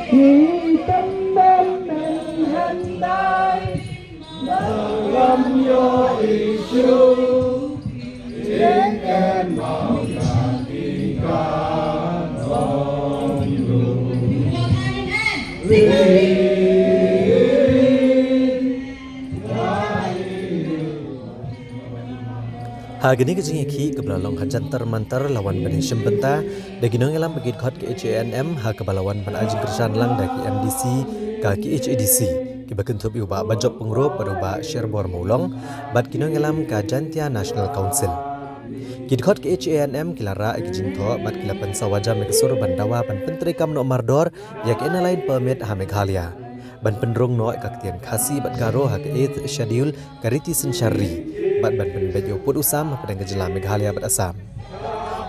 Hitam dan menandai dalam yo isu ingin mau jadikan Hagini kejing iki kebelalong hajantar mantar lawan bani syembenta daginong elam bagid khot ke HANM ha kebalawan ban ajing kersan lang daki MDC ka ki HADC kibaken thup uba banjop pengrop baruba Sherbor Maulong bat kinong elam ka Jantia National Council kid khot ke HANM kilara ikijing tho bat kilapan sawaja meksur bandawa ban pentri kam no mardor yak lain permit ha Meghalaya ban pendrong no kaktian khasi bat garo ha ke 8th schedule kariti sensyari bat ban bejo put usam padang kejela Meghalaya bat Assam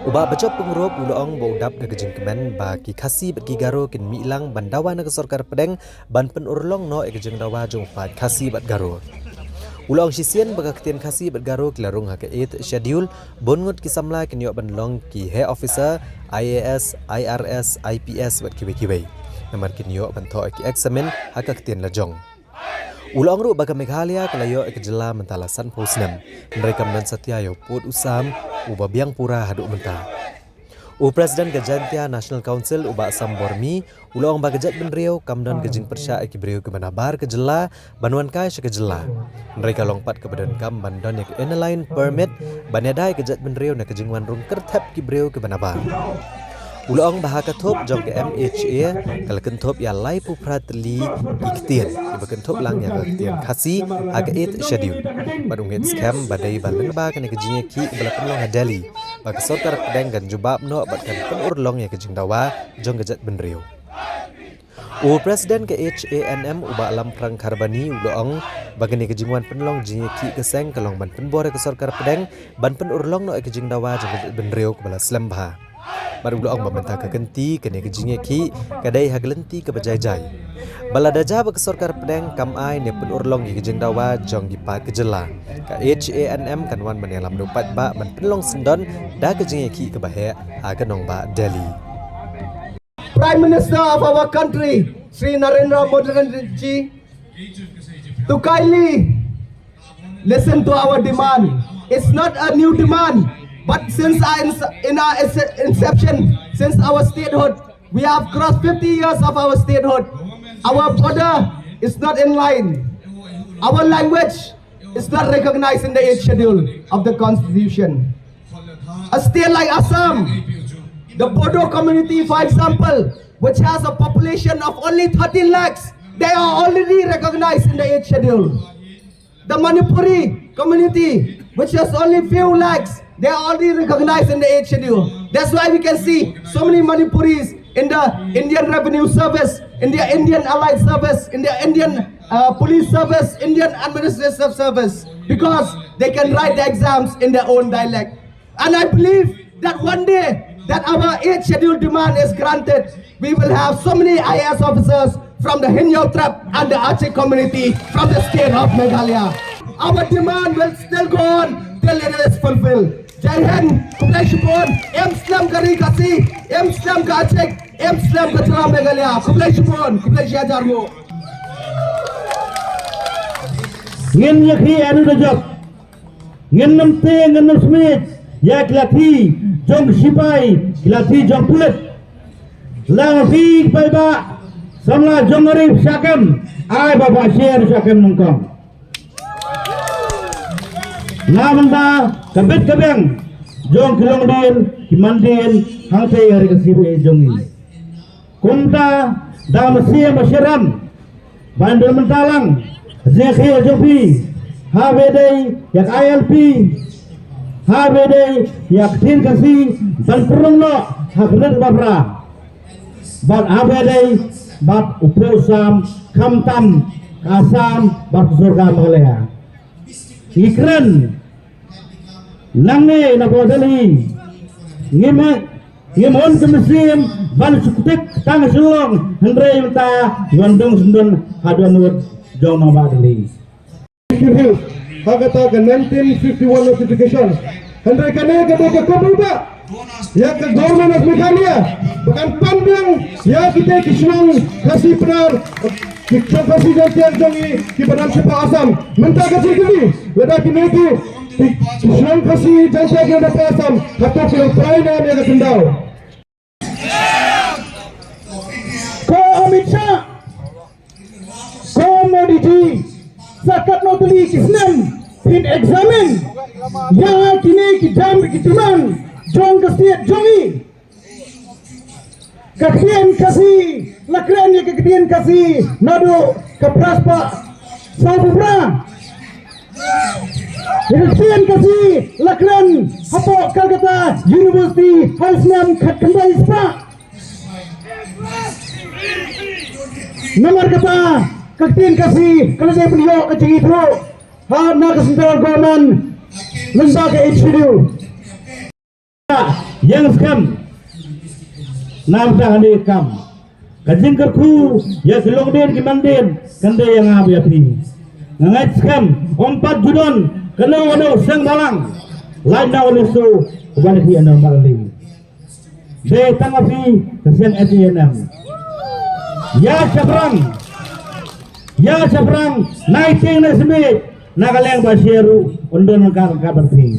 uba bacop pengrop ulong bodap da kejing kemen ba ki khasi bat ki garo kin milang bandawa na kesorkar pedeng ban penurlong no kejing dawa jong pat khasi bat garo ulong sisian bagaktian khasi bat garo kilarung ha ke 8th schedule bongut ki samla kin yo banlong ki he officer IAS IRS IPS bat kiwe namar kin yo bantho ki examen ha kaktian lajong Ulang ru baga Meghalaya kelayo ekejela mentalasan posnem. Mereka menan setia yo put usam uba biang pura haduk mentah. Presiden ke Jantia National Council uba Assam Bormi ulang baga jat benriau kamdan kejing persya eki beriau ke manabar kejela banuan kai sekejela. Mereka longpat ke badan kam bandan yak lain permit banyadai kejat benriau na kejing wanrung kertep ki beriau ke manabar. Ulang bahaka top jong ke MHA kalau kentop ya lai pupratli iktir iba kentop lang ya kaktian khasi aga 8th schedule badung hit scam badai balmen ba kena kejingnya ki bala penlong hadali bagi sorkar pedang gan jubab no batkan penurlong ya kejing dawa jong gejat benriu Presiden ke HANM uba alam perang karbani ulang bagani kejingwan penlong jingnya ki keseng kalong ban penbore ke sorkar pedang ban penurlong no kejing dawa jong gejat benriu ke bala slembha baru ulang membentang ke genti kene kejingnya ki kadai hagelenti ke bejai-jai balada jaba ke sorkar pedang kam ai ne penurlong gi kejing dawa jong gi pat kejela ka HANM kanwan menelam dopat ba men penlong sendon da kejingnya ki ke bahe ha kanong ba Delhi. Prime Minister of our country Sri Narendra Modi ji to kindly listen to our demand. It's not a new demand. But since in our inception, since our statehood, we have crossed 50 years of our statehood. Our border is not in line. Our language is not recognized in the 8th schedule of the Constitution. A state like Assam, the Bodo community, for example, which has a population of only 13 lakhs, they are already recognized in the 8th schedule. The Manipuri community, which has only few lakhs, they are already recognized in the 8th schedule. That's why we can see so many Manipuris in the Indian Revenue Service, in the Indian Allied Service, in the Indian Police Service, Indian Administrative Service, because they can write the exams in their own dialect. And I believe that one day that our 8th schedule demand is granted, we will have so many IAS officers from the Hinyothrap and the Aceh community from the state of Meghalaya. Our demand will still go on till it is fulfilled. Jai Hind, Kublai Shipon, Islam Kari Kasi, Islam Ka Aceh, Islam Ka Chara Meghalaya, Kublai Shipon, Kublai Syajarmu. Ngin yakhi anu dajab, ngin namte ngin namsmit, ya kilati jong sipai, kilati jong pulit, lang fi pai ba, samla jong arif syakam, ay baba share syakam nungkong. Namanda kabet kabeng jong kilongdin kimandin hangte hari kasibu jongi kumta da masia masyaram bandel mentalang zekhi jofi habedai yak ILP habedai yak tin kasi ban perungno haknet babra bat habedai bat uposam kamtam asam bat surga Meghalaya ikran langne na bodali ngimon kemesim ban sukutik tang sulong hendrei mta wandong sundon hadanur jong badali Hagata 1951 notification. Hendrei kane gede ke kobuba ya ke government of Meghalaya bukan pandang ya kita kesenang kasih benar kita kasih jantian jongi di badan sepak Asam mentah kasih kini lada kini itu kesenang kasih jantian yang dapat Asam atau film Ukraina yang ketendau ko Amit Shah ko Modi ji sakat notali kisnem in examen ya kini kita kitiman jong kestiat jongi kaktian kasih lakran ya kaktian kasih nado kapraspa sabubra kaktian kasih lakran hapo Calcutta University Halsnam khatkambai spa nomor kata kaktian kasih kalau saya beliau kecing itu ha na kesentuhan government lembaga HDU yang skam nam dah ane kam kajing kerku ya selong den kimanden kande yang abu yapi ngai skam 4 judon kena wano sang malang lain na ulisu ubani ki anda maling de tangapi keseng ATNM ya sabrang naiting na semit nakaleng basyeru undon kabar ting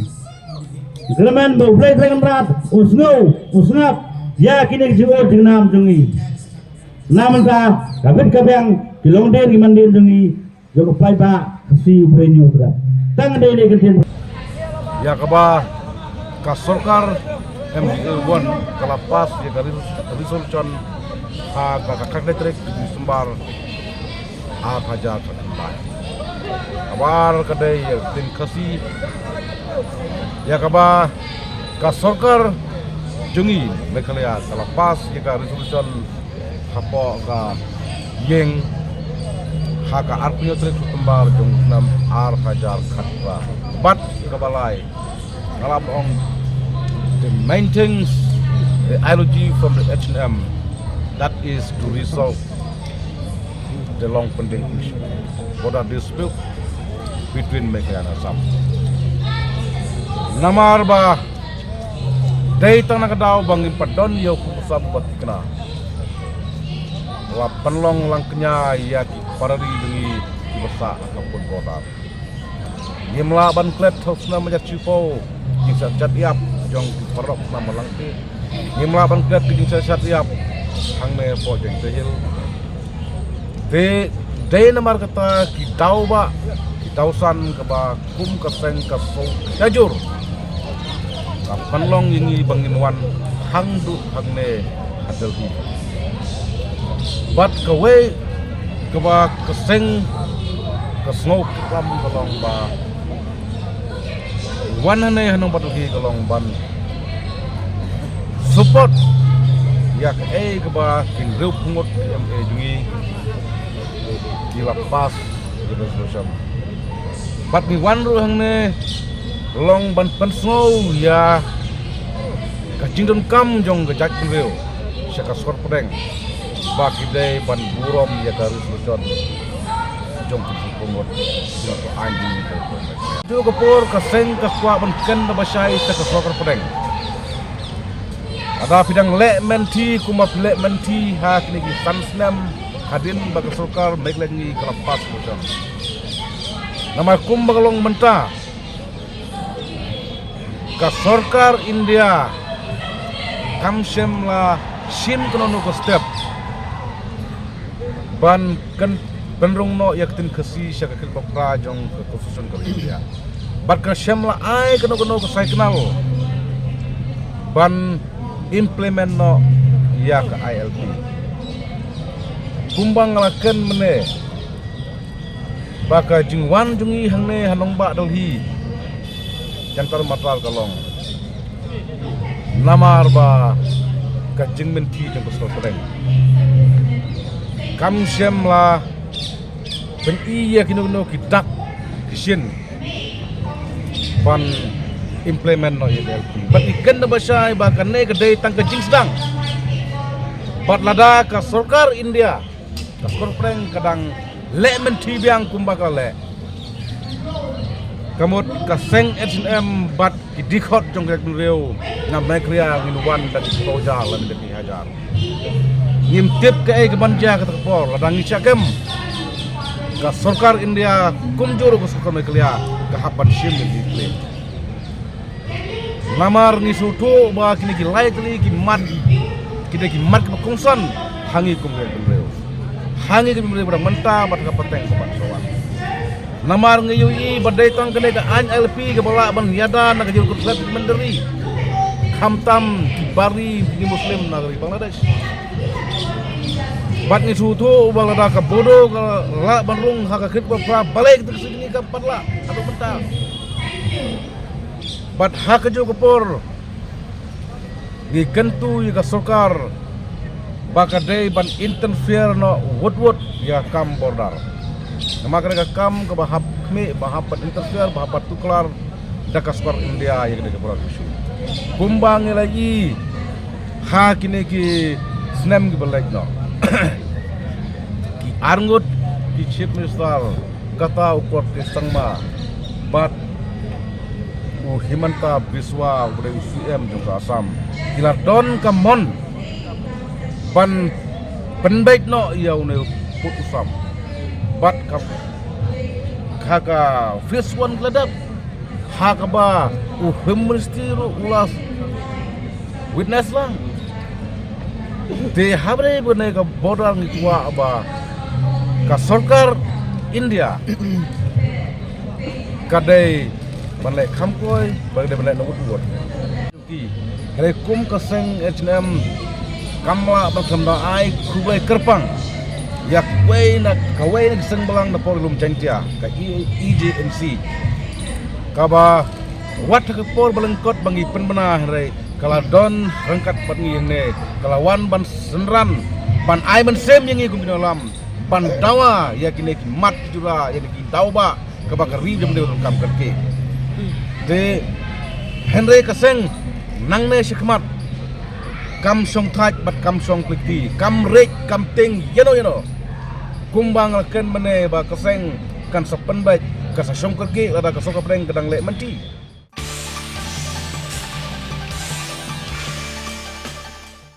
Gelemen boleh dengan rat usngap ya kini jiwa jenam jungi namun ta kabit kabang kilongden gimanden jungi joko pai ba si brenyo tra tang de le keten ya kaba ka sarkar MDL1 kalapas ya garis resolution ha ka kakak di sumbar a kaja ka kabar kadai ya tin kasi ya kaba ka sarkar jungi Meghalaya selepas ya resolution hapo ka yeng haka arpunya trik tembar jong nam ar hajar khatba but kabalai kalap on the main things the ideology from the H&M that is to resolve the long pending issue border dispute between Meghalaya and Assam. Namar ba day tang nakadaw bangin padon yo kusab batikna wa penlong langknya ya ki parari dengi besa ataupun border yimla ban klet hosna majak cipo jingsa jatiap jong parok nama langki yimla ban klet jingsa jatiap hangne po jeng sehil de namar kata ki dauba ki dausan ke ba kum kaseng kaso jajur penlong ini banginwan hangdu hangne adel hi bat kawe keba keseng kesngau kam kalong ba wanane hanong batu hi kalong ban support yak keba king reu pungot MA jungi dilapas gitu sosam bat ni wanru hangne long ban pensau ya kacing don kam jong gejak reu syaka skor pedeng baki day ban burom ya garus lucon jong kusi pungot jong anjing itu kepur kaseng kaswa ban ken basai syaka skor pedeng ada bidang lek menti kuma lek menti ha kini ki sansnam hadin bagi sulkar Meghalaya ni kelapas lucon nama kum bagalong menta ka sarkar India kamsem la sim kono ko step ban kan penrung no yaktin kasi syaka kil bakra jong konstitusi ko India bat ka sem la ai kono ko sai kenal ban implement no ya ka ILP kumbang laken mene baka jingwan jungi hangne hanong ba dalhi jantar matal kalong namar ba kajing menti jeng kosol pedeng kam syem la ben iya kino kidak kisin pan implement no ILP bat ikan na basay ba kanay kaday tang kajing sedang bat lada ka sarkar India ka sarkar pedeng kadang le menti biang kumbaka le kamut kaseng H&M bat dikot jong kek reu ngam mekria nginuan dan koja lan de hajar ngimtip ke ai kebanja ke tekpor ladang isyakem ka sarkar India kumjur ko sarkar mekria ka hapan sim di kle namar ni sutu ba kini ki lai kli ki mat kita ki mat ke kongsan hangi kum kek reu hangi ke reu pada menta bat ka peteng ko ban sowan namar ngeyui badai tang kene ka an LP ke bala ban yada na kajul kutlet menderi khamtam bari di muslim nagari Bangladesh bat ni sutu balada ka bodo ka la banrung ha ka khit pra balik tu sini ka patla atau mentang bat ha ka jo kapor di kentu ka sarkar bakadai ban interfere no wood ya kam border nama kena kam ke bahap kami bahap interfere bahap tuklar dak skor India yang ada kepulan isu kumbang lagi ha kini ki snem ki balik no ki arngut ki chief minister kata ukor ke sangma bat Himanta Biswa udah UCM juga Assam kila don kamon ban penbaik no ia une putusam bat kaka first one gladap hakaba ministru ulas witness lang de habre bone ka border ngikwa aba ka sarkar India kadai banlai khamkoi banlai no wot ki kare kum kaseng H&M kamla bakamda ai kubai kerpang yak wei na kawai na seng belang na porlum chantia ka EJMC kaba wat ka por belengkot bangi penbena rai kala don rangkat patngi ne kala wan ban senran ban ai ban sem yang ikum dalam ban dawa yakine ki mat jura yakine ki tauba kaba kari jam de kam kerke de Henry kaseng nangne shikmat kam song thaj bat kam song kliti kam rek kam ting yeno kumbang laken mene ba kaseng kan sepen baik kasasong kerki lada kasong kapreng kedang lek menti